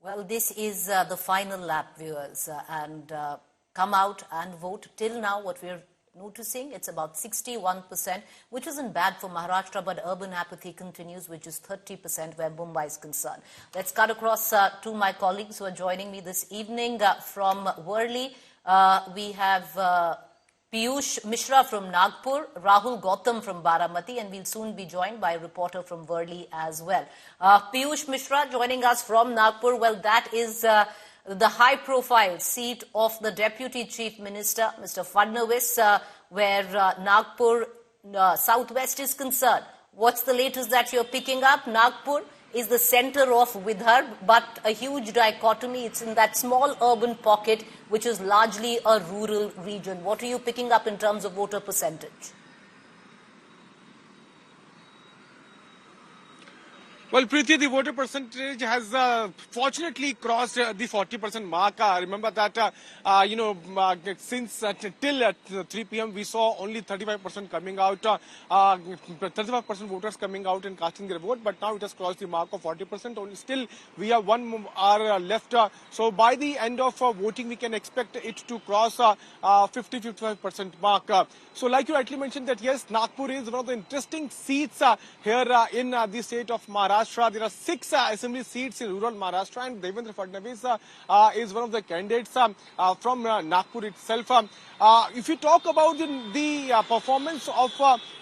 Well, this is the final lap, viewers, and come out and vote. Till now, what we're noticing, it's about 61%, which isn't bad for Maharashtra, but urban apathy continues, which is 30% where Mumbai is concerned. Let's cut across to my colleagues who are joining me this evening from Worli. We have Piyush Mishra from Nagpur, Rahul Gautam from Baramati, and we'll soon be joined by a reporter from Worli as well. Piyush Mishra joining us from Nagpur. Well, that is the high-profile seat of the Deputy Chief Minister, Mr. Fadnavis, where Nagpur South-West is concerned. What's the latest that you're picking up? Nagpur is the center of Vidarbha, but a huge dichotomy. It's in that small urban pocket, which is largely a rural region. What are you picking up in terms of voter percentage? Well, Preeti, the voter percentage has fortunately crossed the 40% mark. Remember that, since till 3 p.m. we saw only 35% coming out, 35% voters coming out and casting their vote, but now it has crossed the mark of 40%. Only still we have 1 hour left. So by the end of voting, we can expect it to cross 50-55% mark. So like you rightly mentioned that, yes, Nagpur is one of the interesting seats here in the state of Maharashtra. There are 6 assembly seats in rural Maharashtra, and Yogendra Fadnavis is one of the candidates from Nagpur itself. If you talk about the performance of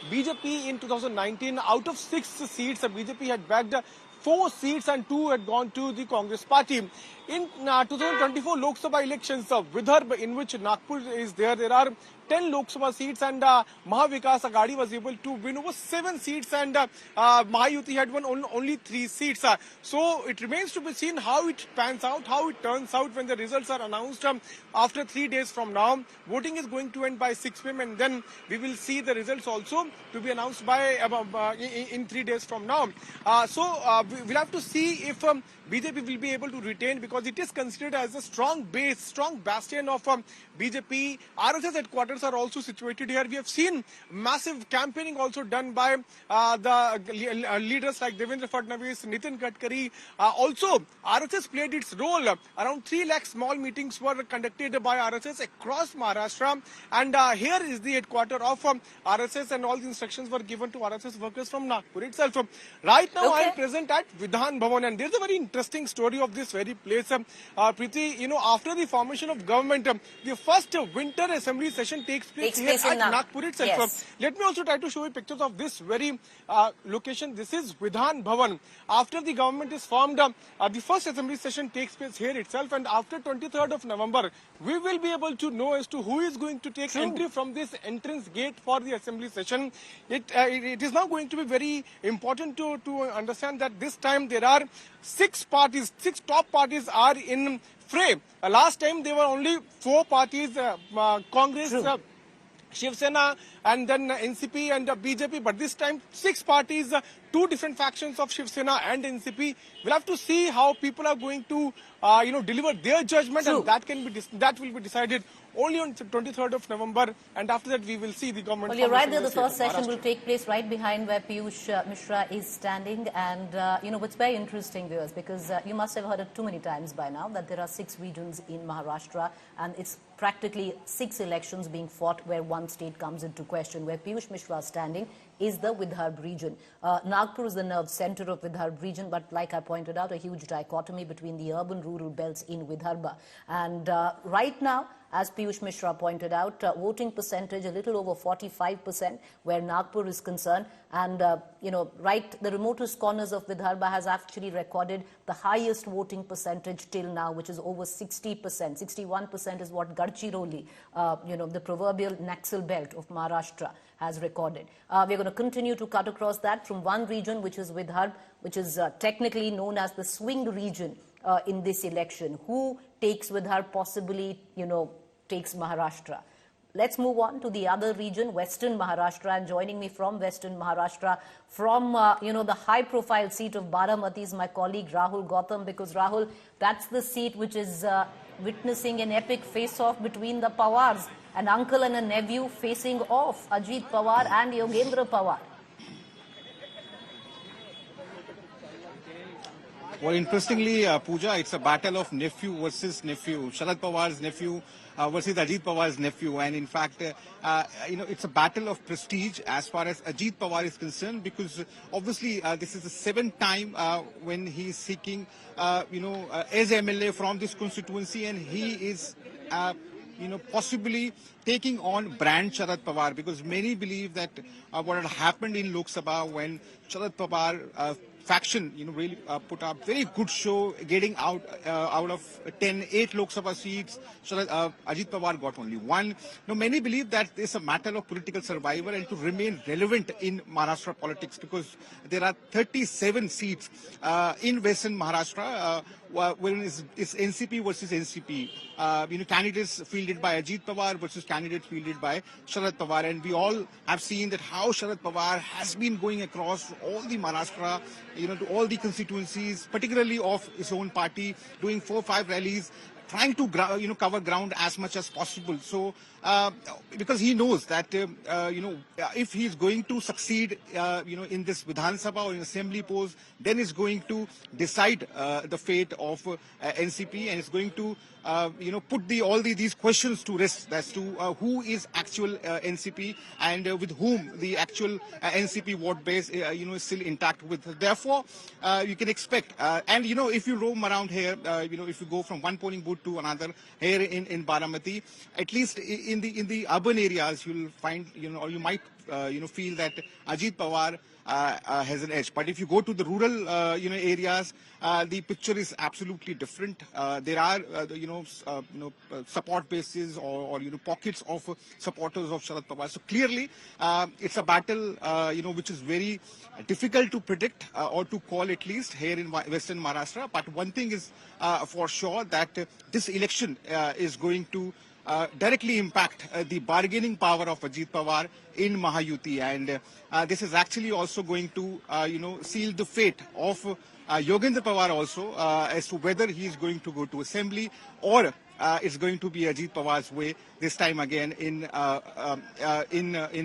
BJP in 2019, out of 6 seats, BJP had bagged 4 seats and 2 had gone to the Congress party. In 2024 Lok Sabha elections, Vidarbha, in which Nagpur is there are 10 Lok Sabha seats, and Mahavikas Aghadi was able to win over 7 seats, and Mahayuti had won only 3 seats. So it remains to be seen how it pans out, how it turns out when the results are announced after 3 days from now. Voting is going to end by 6 p.m. and then we will see the results also to be announced by in 3 days from now. We'll have to see if BJP will be able to retain, because it is considered as a strong base, strong bastion of BJP. RSS headquarters are also situated here. We have seen massive campaigning also done by the leaders like Yogendra Fadnavis, Nitin Gadkari. Also, RSS played its role. Around 3 lakh small meetings were conducted by RSS across Maharashtra, and here is the headquarters of RSS, and all the instructions were given to RSS workers from Nagpur itself. Right now, I am present at Vidhan Bhavan, and there's a very interesting story of this very place. Preeti, after the formation of government, the first winter assembly session takes place here at Nagpur itself. Yes. Let me also try to show you pictures of this very location. This is Vidhan Bhavan. After the government is formed, the first assembly session takes place here itself, and after 23rd of November, we will be able to know as to who is going to take entry from this entrance gate for the assembly session. It is now going to be very important to understand that this time there are 6 top parties are in fray. Last time there were only 4 parties, Congress, Shiv Sena, and then NCP and BJP, but this time 6 parties, 2 different factions of Shiv Sena and NCP. We'll have to see how people are going to deliver their judgment, and that will be decided only on 23rd of November, and after that we will see the government. Well, you're right there. The first session will take place right behind where Piyush Mishra is standing, and it's very interesting, viewers, because you must have heard it too many times by now that there are 6 regions in Maharashtra, and it's practically 6 elections being fought where one state comes into question. Where Piyush Mishra is standing is the Vidarbha region. Nagpur is the nerve center of Vidarbha region, but like I pointed out, a huge dichotomy between the urban-rural belts in Vidarbha. And right now, as Piyush Mishra pointed out, voting percentage a little over 45% where Nagpur is concerned. And, right, the remotest corners of Vidarbha has actually recorded the highest voting percentage till now, which is over 60%. 61% is what Gadchiroli, the proverbial Naxal belt of Maharashtra, has recorded. We're going to continue to cut across that from one region, which is Vidarbha, which is technically known as the swing region in this election. Who takes Vidarbha, possibly, takes Maharashtra. Let's move on to the other region, Western Maharashtra, and joining me from Western Maharashtra, from, the high-profile seat of Baramati is my colleague Rahul Gautam, because Rahul, that's the seat which is witnessing an epic face-off between the Pawars, an uncle and a nephew facing off, Ajit Pawar and Yogendra Pawar. Well, interestingly, Pooja, it's a battle of nephew versus nephew. Sharad Pawar's nephew versus Ajit Pawar's nephew. And in fact, it's a battle of prestige as far as Ajit Pawar is concerned, because obviously this is the seventh time when he is seeking, as MLA from this constituency, and he is possibly taking on brand Sharad Pawar, because many believe that what had happened in Lok Sabha when Sharad Pawar faction, really put up very good show, getting out of 8 Lok Sabha seats. Ajit Pawar got only 1. Now, many believe that it's a matter of political survival and to remain relevant in Maharashtra politics, because there are 37 seats in Western Maharashtra. When it's NCP versus NCP, candidates fielded by Ajit Pawar versus candidates fielded by Sharad Pawar, and we all have seen that how Sharad Pawar has been going across all the Maharashtra, to all the constituencies, particularly of his own party, doing 4-5 rallies, trying to cover ground as much as possible. So because he knows that if he is going to succeed in this Vidhan Sabha or in assembly polls, then it's going to decide the fate of NCP, and it's going to put these questions to rest as to who is actual NCP and with whom the actual NCP vote base is still intact with. Therefore, you can expect and if you roam around here, if you go from one polling booth to another here in Baramati, at least in the urban areas, you'll find or you might feel that Ajit Pawar has an edge. But if you go to the rural areas, the picture is absolutely different. There are support bases or pockets of supporters of Sharad Pawar. So clearly it's a battle which is very difficult to predict or to call, at least here in Western Maharashtra. But one thing is for sure, that this election is going to directly impact the bargaining power of Ajit Pawar in Mahayuti, and this is actually also going to seal the fate of Yogendra Pawar also as to whether he is going to go to assembly or it's going to be Ajit Pawar's way this time again in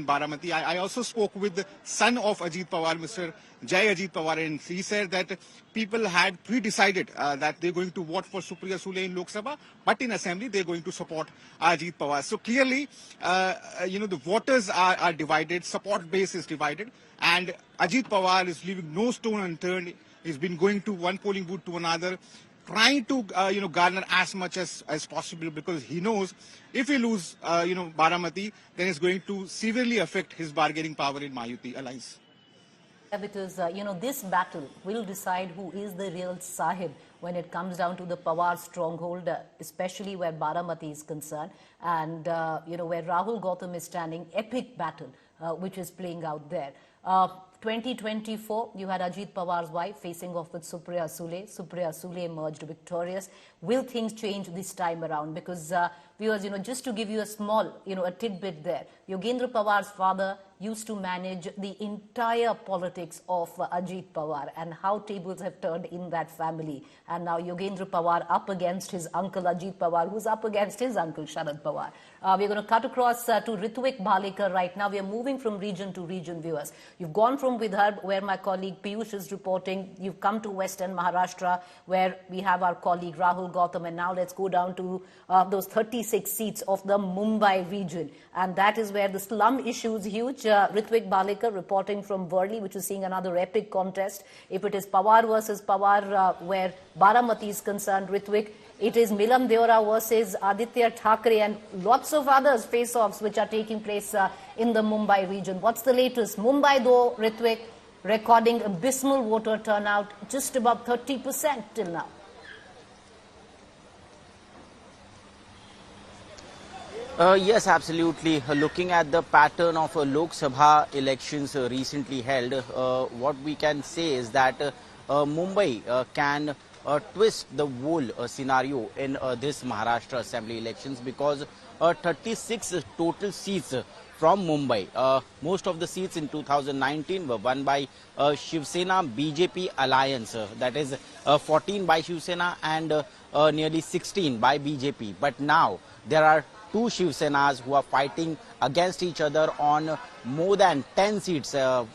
Baramati. I also spoke with the son of Ajit Pawar, Mr. Jai Ajit Pawar, and he said that people had pre-decided that they're going to vote for Supriya Sule in Lok Sabha, but in assembly they're going to support Ajit Pawar. So clearly, the voters are divided, support base is divided, and Ajit Pawar is leaving no stone unturned. He's been going to one polling booth to another, trying to garner as much as possible, because he knows if he loses Baramati, then it's going to severely affect his bargaining power in Mahayuti alliance. Because this battle will decide who is the real Sahib when it comes down to the Pawar stronghold, especially where Baramati is concerned, and where Rahul Gautam is standing. Epic battle which is playing out there. 2024, you had Ajit Pawar's wife facing off with Supriya Sule. Supriya Sule emerged victorious. Will things change this time around? Because viewers, just to give you a small, a tidbit there, Yogendra Pawar's father used to manage the entire politics of Ajit Pawar, and how tables have turned in that family. And now Yogendra Pawar up against his uncle Ajit Pawar, who's up against his uncle Sharad Pawar. We're going to cut across to Ritwik Bhalekar right now. We are moving from region to region, viewers. You've gone from Vidarbha, where my colleague Piyush is reporting. You've come to Western Maharashtra, where we have our colleague Rahul Gautam. And now let's go down to those 36 seats of the Mumbai region. And that is where the slum issue is huge. Ritwik Bhalekar reporting from Worli, which is seeing another epic contest. If it is Pawar versus Pawar, where Baramati is concerned, Ritwik, it is Milam Deora versus Aditya Thackeray, and lots of others face-offs which are taking place in the Mumbai region. What's the latest? Mumbai, though, Ritwik, recording abysmal voter turnout, just above 30% till now. Yes, absolutely. Looking at the pattern of Lok Sabha elections recently held, what we can say is that Mumbai can twist the whole scenario in this Maharashtra Assembly elections, because 36 total seats from Mumbai. Most of the seats in 2019 were won by Shiv Sena BJP alliance. That is 14 by Shiv Sena and nearly 16 by BJP. But now there are two Shiv Senas who are fighting against each other on more than 10 seats. If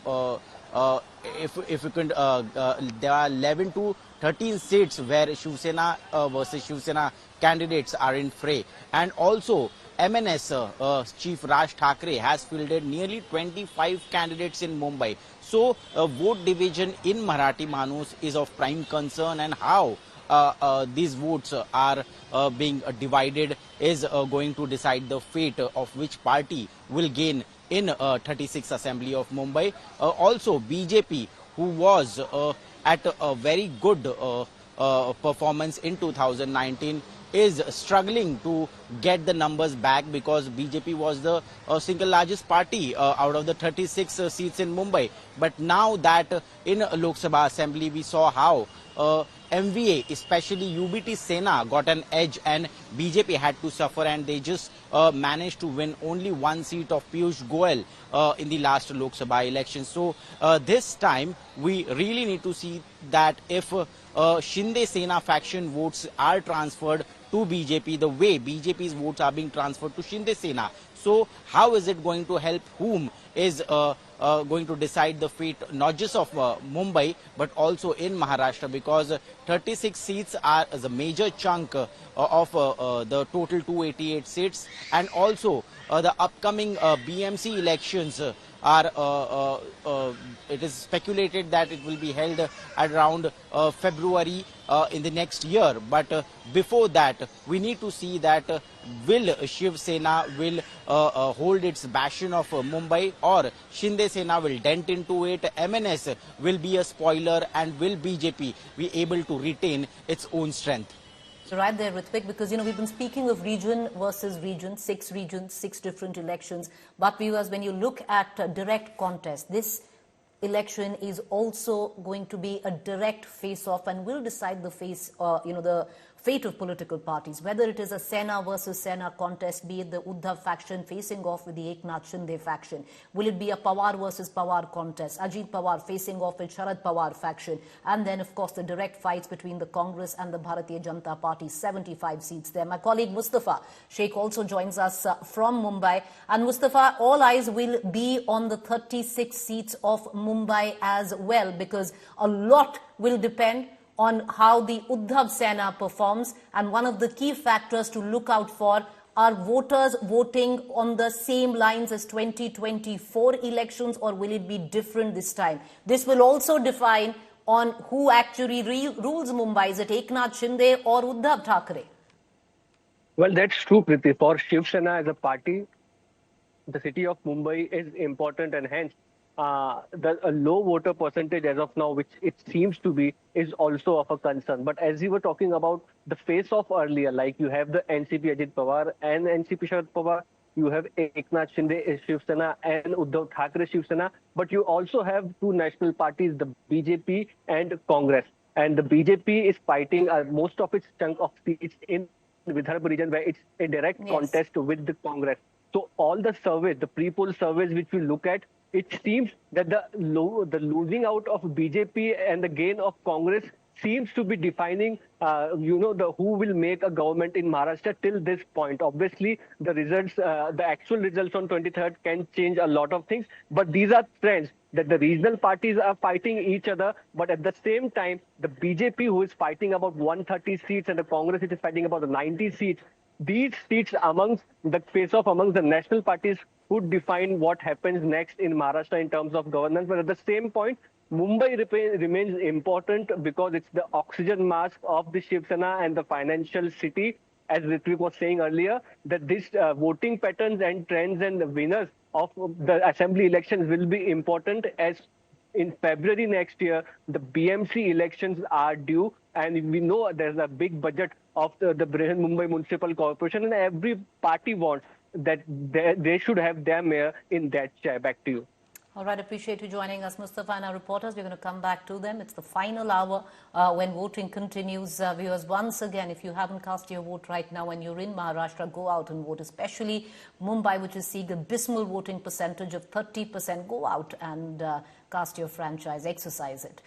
you can, there are 11 to 13 seats where Shiv Sena versus Shiv Sena candidates are in fray. And also MNS Chief Raj Thackeray has fielded nearly 25 candidates in Mumbai. So vote division in Marathi Manus is of prime concern, and how these votes are being divided is going to decide the fate of which party will gain in 36th Assembly of Mumbai. Also BJP, who was at a very good performance in 2019, is struggling to get the numbers back, because BJP was the single largest party out of the 36 seats in Mumbai. But now that in Lok Sabha Assembly we saw how MVA, especially UBT Sena, got an edge and BJP had to suffer, and they just managed to win only one seat of Piyush Goyal in the last Lok Sabha election. So this time we really need to see that if Shinde Sena faction votes are transferred to BJP, the way BJP's votes are being transferred to Shinde Sena. So how is it going to help whom is going to decide the fate not just of Mumbai but also in Maharashtra, because 36 seats are the major chunk of the total 288 seats, and also the upcoming BMC elections are it is speculated that it will be held at around February in the next year. But before that, we need to see that will Shiv Sena will hold its bastion of Mumbai, or Shinde Sena will dent into it, MNS will be a spoiler, and will BJP be able to retain its own strength? So right there, Ritvik, because, we've been speaking of region versus region, regions, 6 different elections. But viewers, when you look at direct contest, this election is also going to be a direct face-off and will decide the the fate of political parties, whether it is a Sena versus Sena contest, be it the Uddhav faction facing off with the Eknath Shinde faction. Will it be a Pawar versus Pawar contest, Ajit Pawar facing off with Sharad Pawar faction, and then of course the direct fights between the Congress and the Bharatiya Janata Party, 75 seats there. My colleague Mustafa Sheikh also joins us from Mumbai. And Mustafa, all eyes will be on the 36 seats of Mumbai as well, because a lot will depend on how the Uddhav Sena performs, and one of the key factors to look out for are voters voting on the same lines as 2024 elections, or will it be different this time? This will also define on who actually rules Mumbai. Is it Eknath Shinde or Uddhav Thackeray? Well, that's true, Priti. For Shiv Sena as a party, the city of Mumbai is important, and hence the low voter percentage as of now, which it seems to be, is also of a concern. But as you were talking about the face-off earlier, like you have the NCP Ajit Pawar and NCP Sharad Pawar, you have Eknath Shinde Shiv Sena and Uddhav Thackeray Shiv Sena, but you also have two national parties, the BJP and Congress. And the BJP is fighting most of its chunk of seats in Vidarbha region, where it's a direct contest with the Congress. So all the surveys, the pre-poll surveys which we look at, it seems that the losing out of BJP and the gain of Congress seems to be defining, who will make a government in Maharashtra till this point. Obviously, the results, the actual results on 23rd can change a lot of things. But these are trends that the regional parties are fighting each other. But at the same time, the BJP, who is fighting about 130 seats, and the Congress, which is fighting about the 90 seats, these seats amongst the face-off amongst the national parties would define what happens next in Maharashtra in terms of governance. But at the same point, Mumbai remains important because it's the oxygen mask of the Shiv Sena and the financial city. As Ritvik was saying earlier, that this voting patterns and trends and the winners of the assembly elections will be important, as in February next year, the BMC elections are due. And we know there's a big budget of the Mumbai Municipal Corporation, and every party wants that they should have their mayor in that chair. Back to you. All right, appreciate you joining us, Mustafa, and our reporters. We're going to come back to them. It's the final hour when voting continues. Viewers, once again, if you haven't cast your vote right now and you're in Maharashtra, go out and vote, especially Mumbai, which is seeing a dismal voting percentage of 30%. Go out and cast your franchise, exercise it.